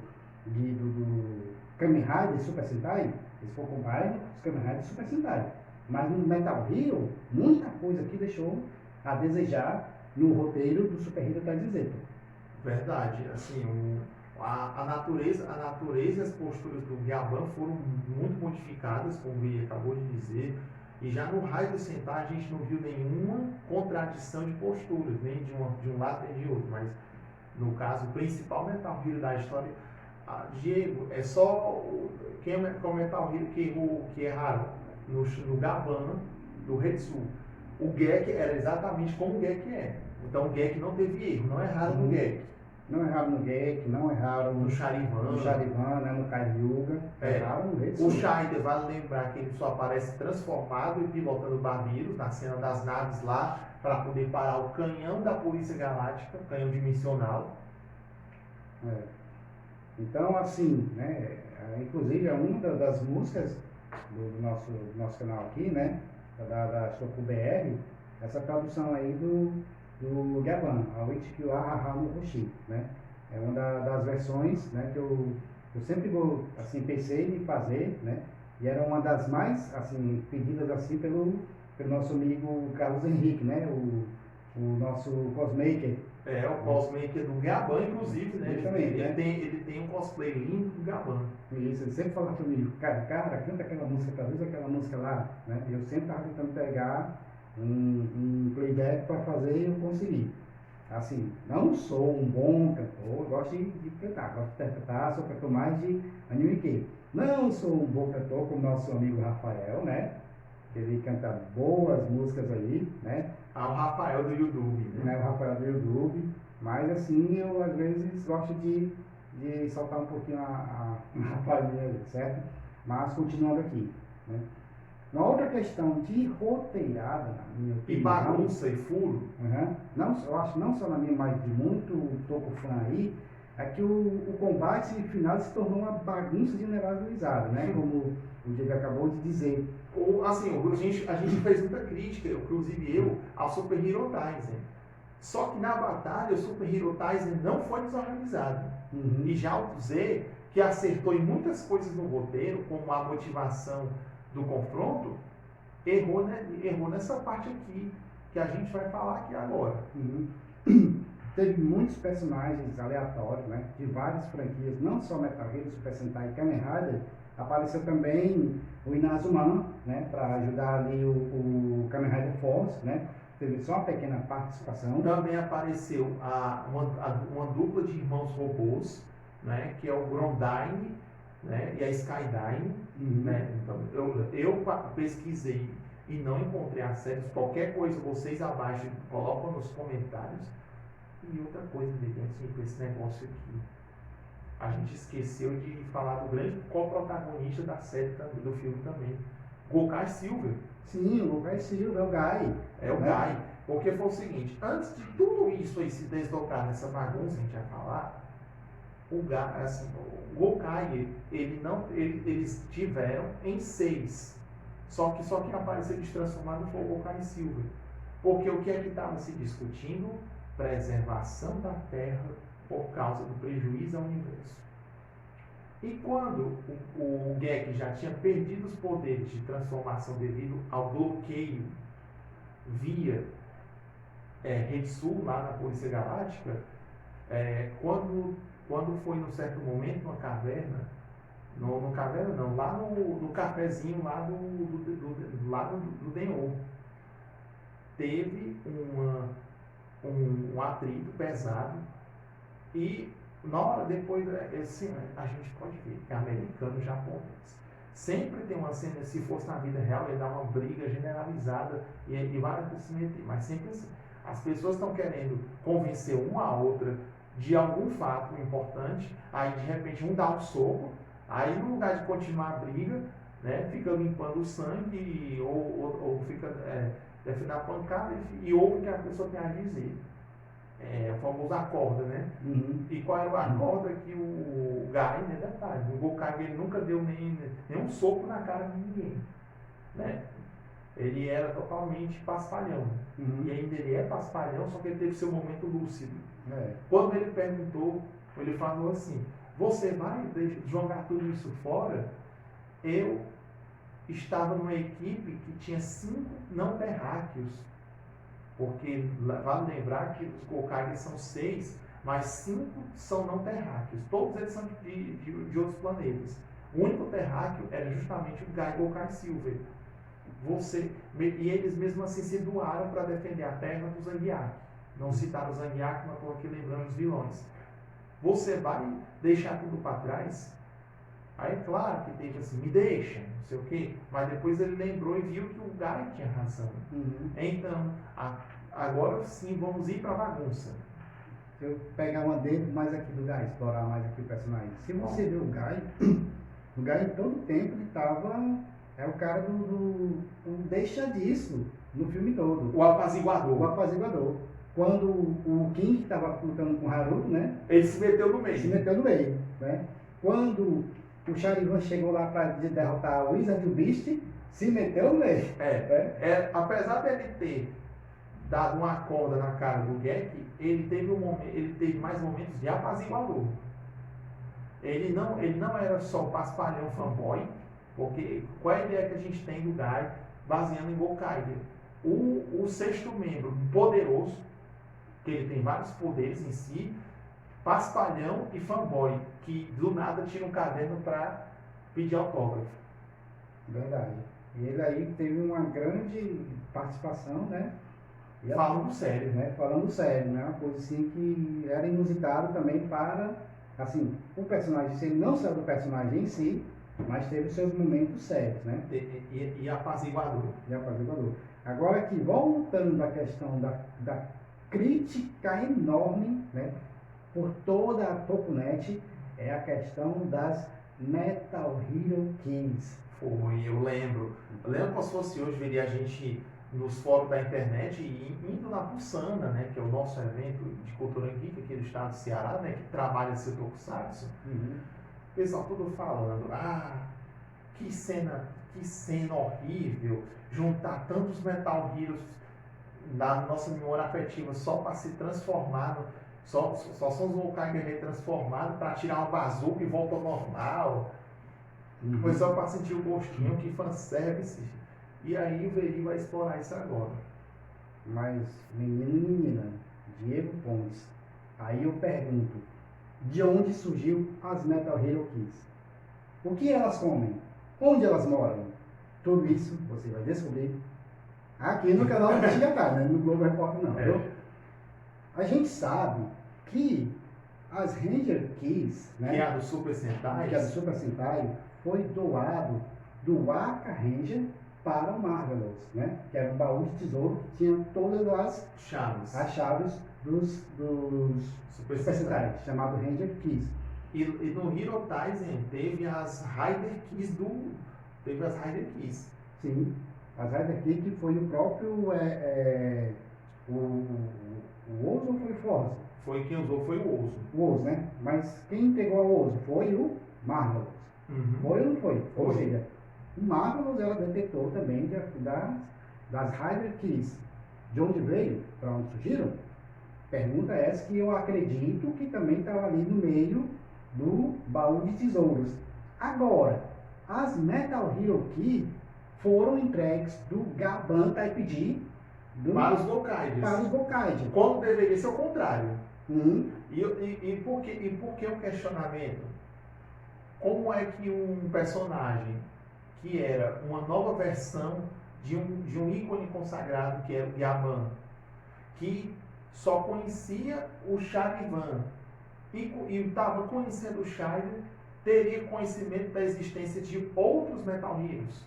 Kamen Rider Super Sentai, eles focou mais nos Kamen Rider Super Sentai. Mas no Metal Hero, muita coisa aqui deixou a desejar no roteiro do Super Hero Taisen Zeto. Verdade, assim, a natureza e as posturas do Gaban foram muito modificadas, como ele acabou de dizer, e já no Raio Sentai a gente não viu nenhuma contradição de posturas, nem de um lado nem de outro, mas no caso, o principal Metal Hero da história, Diego, é só quem é o Metal Hero que erraram no Gaban, do Retsu. O Gek era exatamente como o Gek é. Então o Gek não teve erro, não erraram no Gek. Não erraram no Gek, não erraram no Charivan, né, no Karyuga, erraram no Retsu. O Scheider, vale lembrar que ele só aparece transformado e pilotando barbiros na cena das naves lá, para poder parar o canhão da Polícia Galáctica, canhão dimensional. Então, assim, né, inclusive é uma das músicas do nosso canal aqui, né, da Shoku BR, essa tradução aí do Gaban, Aoichi Kyuwa Hahado Hoshi, né, é uma das versões, né, que eu sempre assim, pensei em fazer, né, e era uma das mais, assim, pedidas, assim, pelo nosso amigo Carlos Henrique, né, o nosso cosmaker. O cosmaker do Gaban, inclusive, né? Ele tem um cosplay lindo do Gaban. Isso, ele sempre fala comigo, cara, canta aquela música, traduz aquela música lá, né? E eu sempre estava tentando pegar um playback para fazer e eu consegui. Assim, não sou um bom cantor, gosto de cantar, gosto de interpretar, sou cantor mais de anime que. Não sou um bom cantor como nosso amigo Rafael, né? Ele canta boas músicas aí, né? O Rafael do YouTube, né? O Rafael do YouTube, mas assim, eu às vezes gosto de de soltar um pouquinho a palhinha ali, certo? Mas continuando aqui, né? Uma outra questão de roteirada, na minha E opinião, bagunça e furo. não, eu acho não só na minha, mas de muito topo fã aí, é que o combate final se tornou uma bagunça generalizada, né? Como o Diego acabou de dizer. Assim, a gente fez muita crítica, inclusive eu, ao Super Hero Taisen. Só que na batalha, o Super Hero Taisen não foi desorganizado. E já o Z, que acertou em muitas coisas no roteiro, como a motivação do confronto, errou nessa parte aqui, que a gente vai falar aqui agora. Teve muitos personagens aleatórios, né? De várias franquias, não só Metal Gear, Super Sentai e Kamen Rider. Apareceu também o Inazuma, né? Para ajudar ali o Kamen Rider Force, né? Teve só uma pequena participação. Também apareceu uma dupla de irmãos robôs, né? Que é o Grondine, né? E a Skydyne, né? Então, eu pesquisei e não encontrei acessos. Qualquer coisa, vocês abaixo colocam nos comentários. E outra coisa, assim, com esse negócio aqui, a gente esqueceu de falar do grande co-protagonista da série do filme também, Gokai Silver. Sim, o Gokai Silver, é o Gai. É o Gai. Porque foi o seguinte, antes de tudo isso aí se desdobrar nessa bagunça, a gente vai falar, o Gokai, eles tiveram em 6. Só que apareceu destransformado foi o Gokai Silver. Porque o que é que estava se discutindo? Preservação da Terra por causa do prejuízo ao universo. E quando o Gek já tinha perdido os poderes de transformação devido ao bloqueio via Rede Sul, lá na Polícia Galáctica, quando foi num certo momento numa caverna, no caverna não, lá no cafezinho lá do Denho, teve um atrito pesado e na hora depois, assim, a gente pode ver que é americano e japonês. Sempre tem uma cena, se fosse na vida real, ia dar uma briga generalizada e várias pessoas se meter, mas sempre assim. As pessoas estão querendo convencer uma a outra de algum fato importante, aí de repente um dá um soco, aí no lugar de continuar a briga, né, fica limpando o sangue ou fica defendendo a pancada e ouve o que a pessoa tem a dizer. O famoso acorda, né? E qual era o acorda que o Gai, né, detalhe, o Gokai ele nunca deu nenhum soco na cara de ninguém, né? Ele era totalmente paspalhão. E ainda ele é paspalhão, só que ele teve seu momento lúcido. Quando ele perguntou, ele falou assim, você vai jogar tudo isso fora? Eu estava numa equipe que tinha 5 não terráqueos. Porque vale lembrar que os Gokai são 6, mas 5 são não terráqueos. Todos eles são de outros planetas. O único terráqueo era justamente o Gai Gokai Silver. E eles mesmo assim se doaram para defender a Terra do Zangiak. Não citaram o Zangiak, mas estou aqui lembrando os vilões. Você vai deixar tudo para trás? Aí é claro que teve assim, me deixa, não sei o quê, mas depois ele lembrou e viu que o Gai tinha razão. Então, agora sim, vamos ir para a bagunça. Se eu pegar um adendo mais aqui do Gai, explorar mais aqui o personagem. Se você ver o Gai em todo tempo ele estava... É o cara do deixa disso no filme todo. O apaziguador. O apaziguador. Quando o King estava lutando com o Haruto, né? Ele se meteu no meio. Né? Quando o Charivan chegou lá para derrotar o Wizard e o Beast, se meteu no meio. Apesar dele ter dado uma corda na cara do Gek, ele teve mais momentos de apaziguador. Ele não era só paspalhão fanboy, porque qual é a ideia que a gente tem do Gai baseando em Gokai? O sexto membro poderoso, que ele tem vários poderes em si, paspalhão e fanboy, que do nada tira um caderno para pedir autógrafo. Verdade. E ele aí teve uma grande participação, né? Falando sério. Falando sério, né? Uma coisa assim que era inusitado também para, assim, o personagem, se ele não saiu do personagem em si, mas teve seus momentos sérios, né? E apaziguador. Agora aqui, voltando à questão da crítica enorme, né, por toda a Tokunet, é a questão das Metal Hero Kids. Foi, eu lembro. Eu lembro como se fosse hoje, veria a gente nos fóruns da internet e indo na Pulsana, né, que é o nosso evento de cultura geek aqui do estado do Ceará, né, que trabalha esse tokusatsu. O pessoal tudo falando, que cena horrível, juntar tantos Metal Heroes na nossa memória afetiva só para se transformar, só são os Hokage retransformados para tirar uma bazuca e volta ao normal. Foi só para sentir o gostinho, que fanservice. E aí o Veri vai explorar isso agora. Mas, menino e menina, Diego Pontes, aí eu pergunto, de onde surgiu as Metal Hero Kids? O que elas comem? Onde elas moram? Tudo isso você vai descobrir aqui no canal do Tigatá, né? No Globo Repórter não, viu? A gente sabe que as Ranger Kids, né? Que é a do Super Sentai. Que é a do Super Sentai, foi doado do Aka Ranger para o Marvelous, né? Que era um baú de tesouro que tinha todas as chaves dos Super Sentai, chamado Ranger Keys. E no Hero Taisen teve as Rider Keys Teve as Rider Keys. Sim, as Rider Keys que foi o próprio o Ozo ou foi o Forza? Foi quem usou, foi o Ozo. O Ozo, né? Mas quem pegou a Ozo foi o Marvelous. Foi ou não foi? Ou seja, o Marvelous ela detectou também das Rider Keys. De onde veio? Para onde surgiram? Pergunta essa que eu acredito que também estava ali no meio do baú de tesouros. Agora, as Metal Hero Keys foram entregues do Gaban Type D para os Gokaiges. Quando deveria ser o contrário. E por que o questionamento? Como é que um personagem que era uma nova versão de um ícone consagrado que era o Yaman, que só conhecia o Charivan e estava conhecendo o Shaider, teria conhecimento da existência de outros Metal Heroes?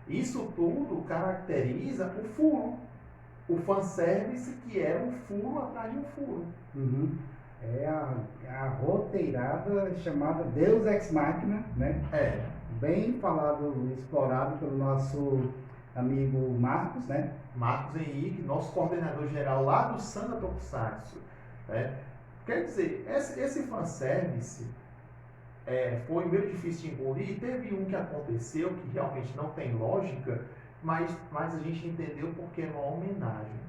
Isso tudo caracteriza o furo, o fanservice que era um furo atrás de um furo. É a roteirada chamada Deus Ex Machina, né? Bem falado, explorado pelo nosso amigo Marcos, né? Marcos Henrique, nosso coordenador geral lá do Sana Tokusatsu. Quer dizer, esse fanservice foi meio difícil de engolir, e teve um que aconteceu que realmente não tem lógica, mas a gente entendeu porque é uma homenagem.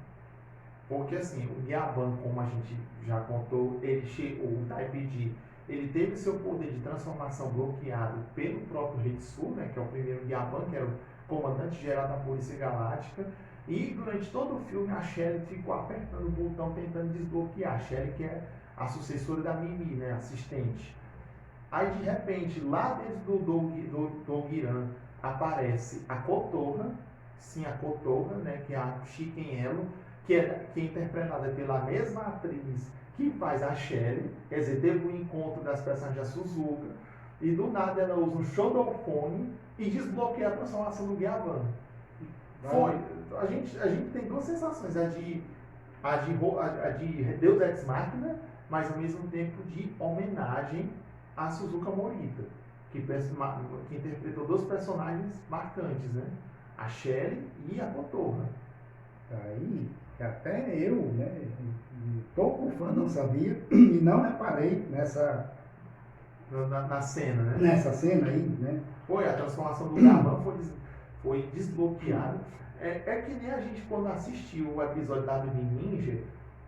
Porque assim, o Yaban, como a gente já contou, o Type D, ele teve seu poder de transformação bloqueado pelo próprio Ritsu, né, que é o primeiro Yaban, que era o comandante geral da Polícia Galáctica, e durante todo o filme a Sherry ficou apertando o botão tentando desbloquear. A Sherry, que é a sucessora da Mimi, né, assistente. Aí de repente, lá dentro do Dogiran, aparece a Kotorra, sim, a Kotorra, né, que é a Shiken Elo, que é interpretada pela mesma atriz que faz a Sherry. Quer dizer, teve um encontro das personagens da Suzuka, e do nada ela usa um Shodofone e desbloqueia a transformação do Gaban. A gente tem duas sensações, a de Deus Ex Machina, mas ao mesmo tempo de homenagem a Suzuka Morita, que interpretou dois personagens marcantes, né? A Sherry e a Kotorra. Aí, até eu, né, pouco fã, não sabia e não reparei nessa na cena, né? Nessa cena aí, né? A transformação do Gaban foi desbloqueada. É que nem a gente quando assistiu o episódio da Baby Ninja,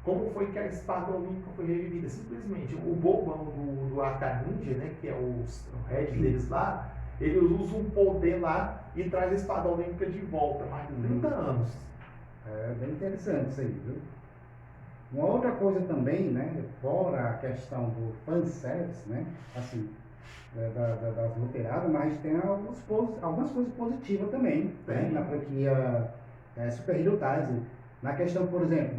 como foi que a espada olímpica foi revivida? Simplesmente o bobão do Aka Ninja, né, que é o head deles lá, ele usa um poder lá e traz a espada olímpica de volta, mais de 30 anos. É bem interessante isso aí, viu? Uma outra coisa também, né, fora a questão do fanservice, né, assim, das roteiradas, mas tem algumas coisas positivas também, né, na franquia Super Hero Taisen. Na questão, por exemplo,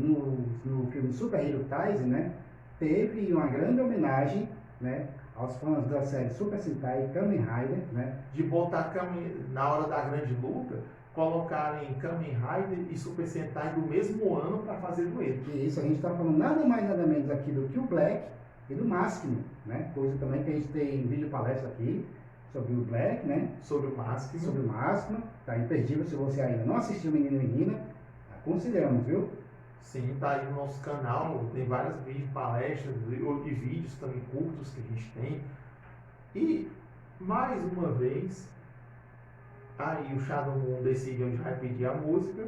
no filme Super Hero Taisen, né, teve uma grande homenagem, né, aos fãs da série Super Sentai e Kamen Rider, né? De botar na hora da grande luta, colocarem Kamen Rider e Super Sentai do mesmo ano para fazer dueto. E isso a gente está falando nada mais nada menos aqui do que o Black e do Máximo, né? Coisa também que a gente tem vídeo palestra aqui sobre o Black, né? Sobre o Máximo. Sobre o Máximo, tá imperdível. Se você ainda não assistiu Menino e Menina, aconselhamos, viu? Sim, tá aí no nosso canal, tem vários vídeos, palestras e vídeos também curtos que a gente tem. E, mais uma vez, aí o Shadow Moon decide onde vai pedir a música,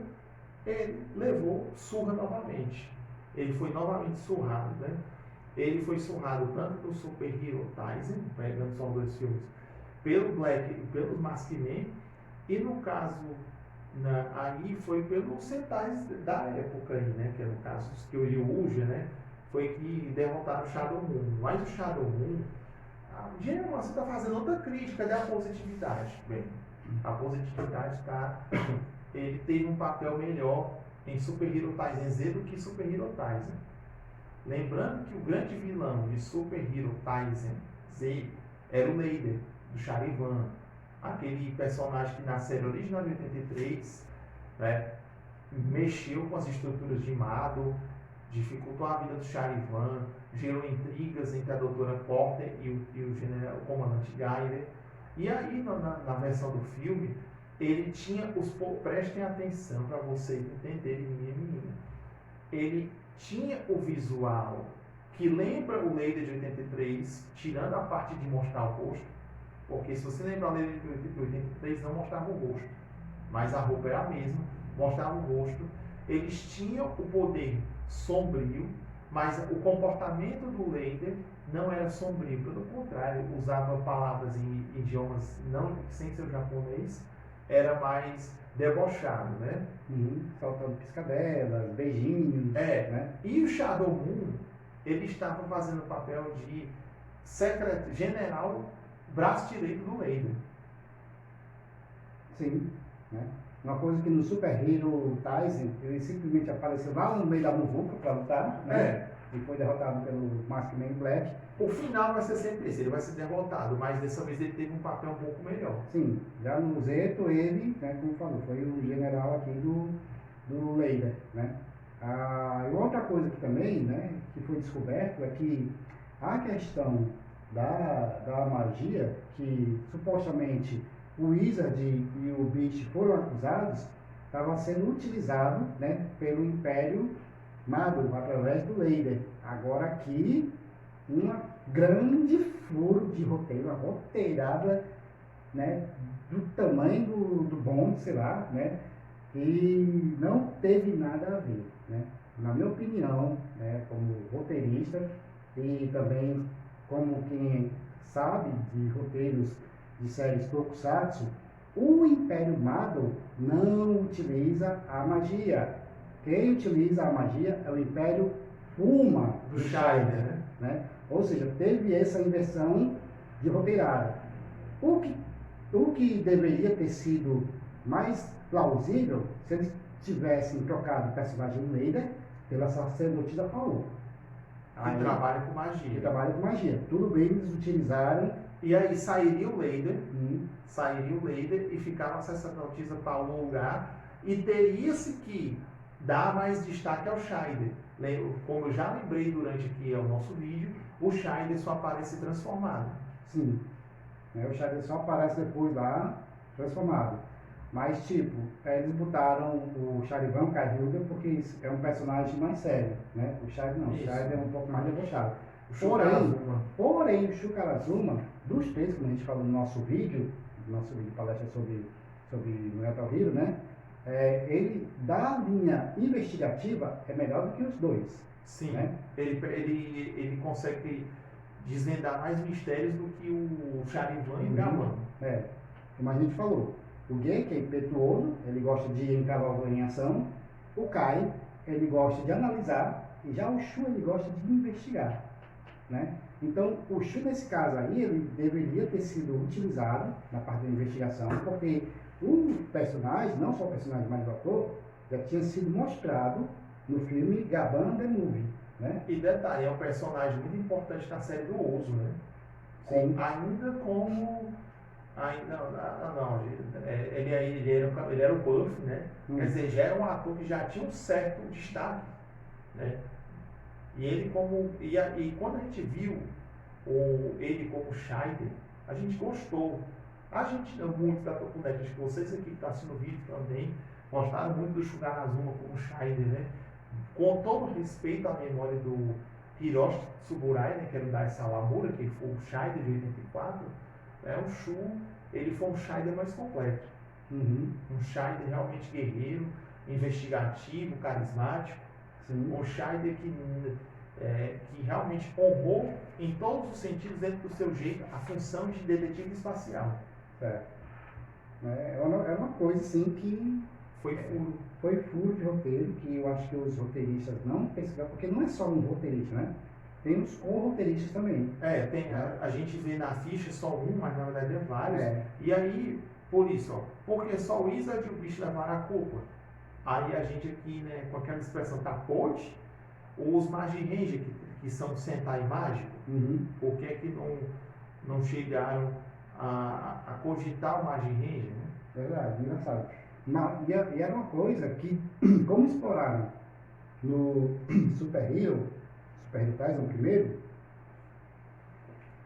ele levou surra novamente. Ele foi novamente surrado, né? Ele foi surrado tanto no Super Hero Taisen, pegando só dois filmes, pelo Black e pelos Maskman, e no caso, aí foi pelos Sentais da época, aí, né? Que é no caso dos Kyoryuja, né? Foi que derrotaram o Shadow Moon. Mas o Shadow Moon, você está fazendo outra crítica da positividade. Bem, a positividade ele teve um papel melhor em Super Hero Taisen Z do que Super Hero Taisen. Lembrando que o grande vilão de Super Hero Taisen Z era o Leider, do Charivan, aquele personagem que na série original de 83, né, mexeu com as estruturas de Mado, dificultou a vida do Charivan, gerou intrigas entre a doutora Porter e o general, o comandante Gaider. E aí, na versão do filme, ele tinha prestem atenção para vocês entenderem, menina. Ele tinha o visual que lembra o Leider de 83, tirando a parte de mostrar o rosto, porque se você lembrar o Leider de 83, não mostrava o rosto, mas a roupa era a mesma, mostrava o rosto. Eles tinham o poder sombrio, mas o comportamento do Leider não era sombrio, pelo contrário, usava palavras em idiomas não sem ser o japonês, era mais debochado, né? Soltando piscadelas, beijinhos. Né? E o Shadow Moon, ele estava fazendo o papel de general, braço direito do Leider. Sim, né? Uma coisa que no Super Hero Taisen, ele simplesmente apareceu lá no meio da muvuca para lutar, né? E foi derrotado pelo Maskman Black. O final vai ser sempre esse, ele vai ser derrotado, mas dessa vez ele teve um papel um pouco melhor. Sim, já no Zeto ele, né, como falou, foi o general aqui do Leider, né? E outra coisa que também, né, que foi descoberto é que a questão da magia, que supostamente o Wizard e o Beast foram acusados, estava sendo utilizado, né, pelo Império Mado, através do Leider. Agora aqui, uma grande furo de roteiro, uma roteirada, né, do tamanho do bonde, sei lá, né, e não teve nada a ver, né. Na minha opinião, né, como roteirista e também como quem sabe de roteiros de séries Tokusatsu, o Império Mado não utiliza a magia. Quem utiliza a magia é o Império Fuma do Scheider, né? Ou seja, teve essa inversão de roteirada. O que deveria ter sido mais plausível se eles tivessem trocado o personagem Leider pela sacerdotisa Paola. Que trabalha com magia. Que trabalha com magia. Tudo bem, eles utilizaram. E aí sairia o Leider, e ficava a sacerdotisa Paola no lugar, e teria-se que dar mais destaque ao Scheider. Como eu já lembrei durante aqui o nosso vídeo, o Scheider só aparece transformado. Sim, o Scheider só aparece depois lá, transformado. Mas, tipo, eles botaram o Charivan Karyuga porque é um personagem mais sério, né? O Scheider não, Isso. O Scheider é um pouco mais debochado. Porém, o Shukarazuma, dos três, como a gente falou no nosso vídeo palestra sobre Metal Hero, né? Ele, da linha investigativa, é melhor do que os dois. Sim, né? ele consegue desvendar mais mistérios do que o Charivan e o Gavan. Como a gente falou, o Gen, que é impetuoso, ele gosta de entrar logo em ação. O Kai, ele gosta de analisar. E já o Shu, ele gosta de investigar. Né? Então, o Shu, nesse caso aí, ele deveria ter sido utilizado na parte da investigação, porque o personagem, não só o personagem, mas o ator, já tinha sido mostrado no filme Gavan The Movie. Né? E detalhe, é um personagem muito importante na série do Ozo, né? Sim. Ele era o Buff, né? Quer dizer, já era um ator que já tinha um certo destaque, né? E ele e quando a gente viu ele como Scheider, a gente gostou. A gente não muito da Tokunet, acho que vocês aqui que estão assistindo o vídeo também gostaram muito do Sugar Azuma como Scheider, né? Com todo respeito à memória do Hiroshi Tsuburai, né, que era o Dai Sawamura, que foi o Scheider de 84, o Shu, ele foi um Scheider mais completo. Um Scheider realmente guerreiro, investigativo, carismático. Sim. Um Scheider que realmente honrou em todos os sentidos, dentro do seu jeito, a função de detetive espacial. Certo. É uma coisa assim que Foi furo. Foi furo de roteiro, que eu acho que os roteiristas não perceberam, porque não é só um roteirista, né? Tem os co-roteiristas também. A gente vê na ficha só um, mas na verdade é vários. É. E aí, por isso, porque só o Wizard e o bicho levaram a culpa. Aí a gente aqui, né, com aquela expressão, tá pode, os Magi Ranger, que são Sentai mágico, por que é que não chegaram a cogitar o Magi Ranger, né? Verdade, engraçado. E era uma coisa que, como exploraram no Super Hero Taisen primeiro,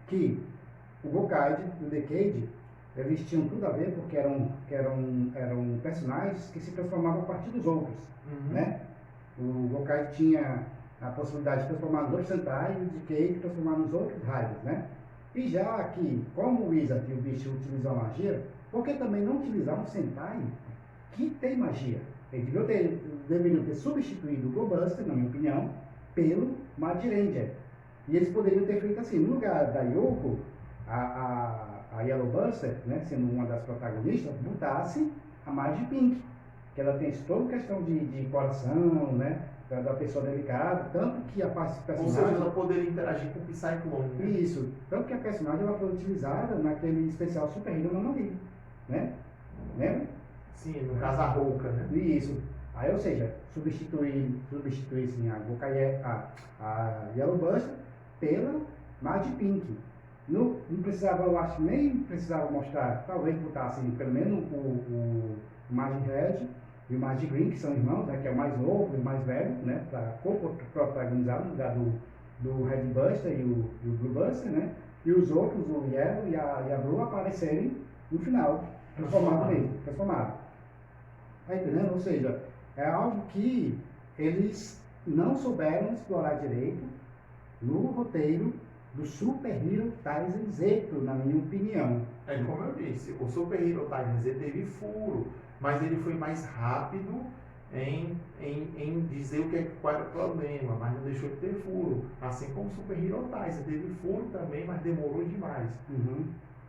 que o Gokaiger e o Decade, eles tinham tudo a ver porque eram personagens que se transformavam a partir dos outros, né? O Gokaiger tinha a possibilidade de transformar nos outros Sentai e o Decade transformar nos outros Raiders, né? E já que, como o Wizard e o bicho utilizam a magia, por que também não utilizar um Sentai que tem magia? Eles deveriam ter substituído o Go Buster, na minha opinião, pelo Magi Ranger. E eles poderiam ter feito assim, no lugar da Yoko, a Yellow Buster, né, sendo uma das protagonistas, botasse a Magi Pink, que ela tem toda questão de coração, né, da pessoa delicada, tanto que a personagem... Ou seja, ela poderia interagir com o Psyclone, né? Isso, tanto que a personagem ela foi utilizada naquele especial Super Hero Mamali, né? Lembra? Sim, no caso a Rouca, né? Isso. Aí, ou seja, substituir assim, a Yellow Buster pela Magi Pink. Não precisava, eu acho, nem precisava mostrar, talvez botassem pelo menos o Magi Red e o Magi Green, que são irmãos, né, que é o mais novo e o mais velho, né, para co-protagonizar no lugar do Red Buster e o Blue Buster, né, e os outros, o Yellow e a Blue, aparecerem no final, transformado. Tá entendendo? Ou seja, é algo que eles não souberam explorar direito no roteiro do Super Hero Taisen Z, na minha opinião. É como eu disse, o Super Hero Taisen Z teve furo, mas ele foi mais rápido em dizer qual era o problema, mas não deixou de ter furo. Assim como o Super Hero Taisen teve furo também, mas demorou demais.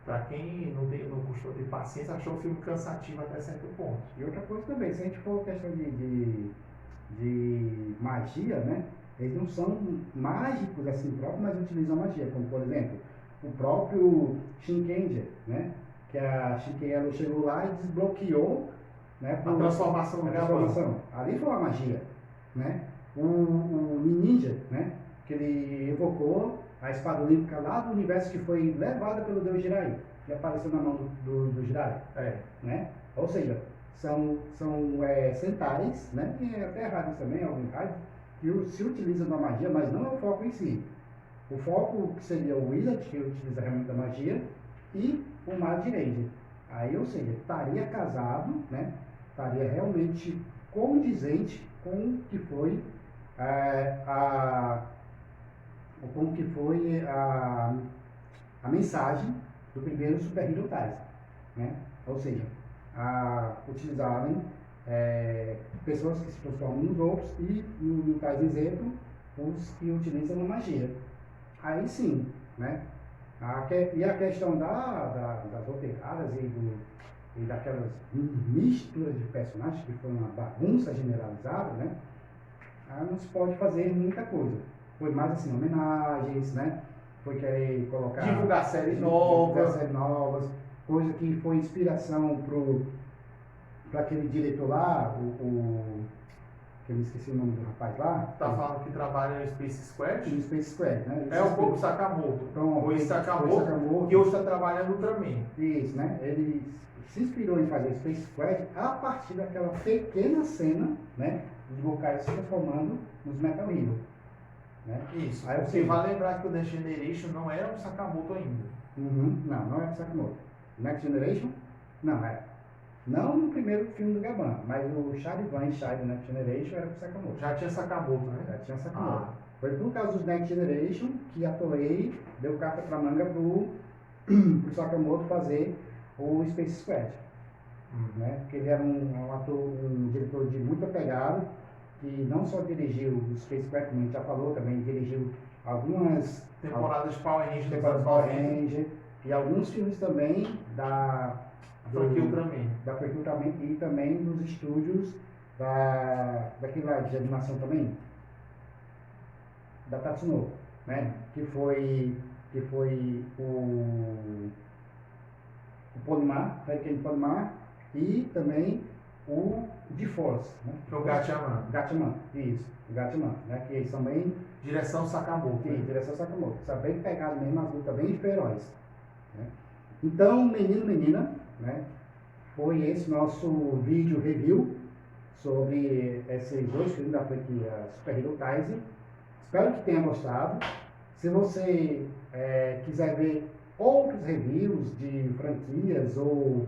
Para quem não custou ter paciência, achou o filme cansativo até certo ponto. E outra coisa também, se a gente for questão de magia, né? Eles não são mágicos assim próprios, mas utilizam magia, como por exemplo, o próprio Shinkenger, né? Que a Shinkenger chegou lá e desbloqueou, né, a transformação do Gabão. Ali foi uma magia, né? O Ninja, né? Que ele evocou a espada olímpica lá do universo que foi levada pelo deus Jirai, que apareceu na mão do Jirai, né? Ou seja, são Sentais, né? E até Raiders também, alguns Raiders, que se utilizam da magia, mas não é o foco em si. O foco que seria o Wizard, que utiliza realmente a magia, e o Magi Ranger. Aí, ou seja, estaria casado, né? Estaria realmente condizente com o que foi a mensagem do primeiro Super Hero Taisen, né? Ou seja, utilizarem pessoas que se transformam nos outros e, no Taisen Z, os que utilizam a magia. Aí sim, né? E a questão das roteiradas e daquelas misturas de personagens, que foi uma bagunça generalizada, né? Não se pode fazer muita coisa. Foi mais assim, homenagens, né? Foi querer colocar... Divulgar séries novas. Coisa que foi inspiração para aquele diretor lá, que eu me esqueci o nome do rapaz lá. Tá falando que trabalha no Space Squad? No Space Squad, né? O Kobo Sakamoto. O Sakamoto, que hoje está trabalhando no Ultraman. Isso, né? Ele se inspirou em fazer Space Squad a partir daquela pequena cena, né? Dos Gokais se transformando nos Metal Hero. né? Isso, Aí porque você- vale lembrar que o Next Generation não era um Sakamoto ainda. Uhum. Não, não é o Sakamoto. Next Generation? Não, é. Não no primeiro filme do Gaban, mas o Charivan Shai do Next Generation era o Sakamoto. Já tinha Sakamoto, né? Já tinha Sakamoto. Ah, Foi por causa dos Next Generation que a Toei deu carta pra manga pro Sakamoto fazer o Space Squad, né? Porque ele era um ator, um diretor de muita pegada, que não só dirigiu o Space Squad, como a gente já falou, também dirigiu algumas temporada de Power Rangers dos temporadas anos Power 90. Ranger e alguns filmes também da Franquia Ultraman. da franquia Ultraman e também dos estúdios daquele lá de animação também, da Tatsunoko, né? Que foi o Polimar, Hurricane Polimar e também o GeForce, né? Que é o Gatchaman. Gatchaman, isso, o Gatchaman, né? Que eles são bem, Direção Sakamoto. sim, direção Sakamoto, são bem pegados mesmo, as lutas bem feroz, né? Então, menino, menina, né? Foi esse nosso vídeo review sobre esses dois filmes da franquia Super Hero Taisen. Espero que tenha gostado. Se você quiser ver outros reviews de franquias ou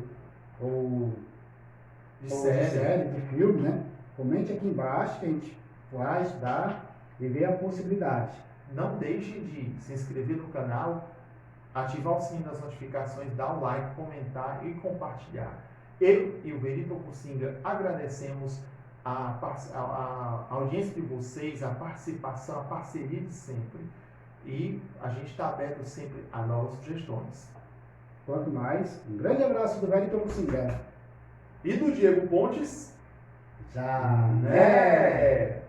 De ou série. de filme, né? Comente aqui embaixo que a gente vai estudar e ver a possibilidade. Não deixem de se inscrever no canal, ativar o sininho das notificações, dar um like, comentar e compartilhar. Eu e o Verito Kusinga agradecemos a audiência de vocês, a participação, a parceria de sempre. E a gente está aberto sempre a novas sugestões. Quanto mais, um grande abraço do Velho Tokusinga. E do Diego Pontes, Já, né?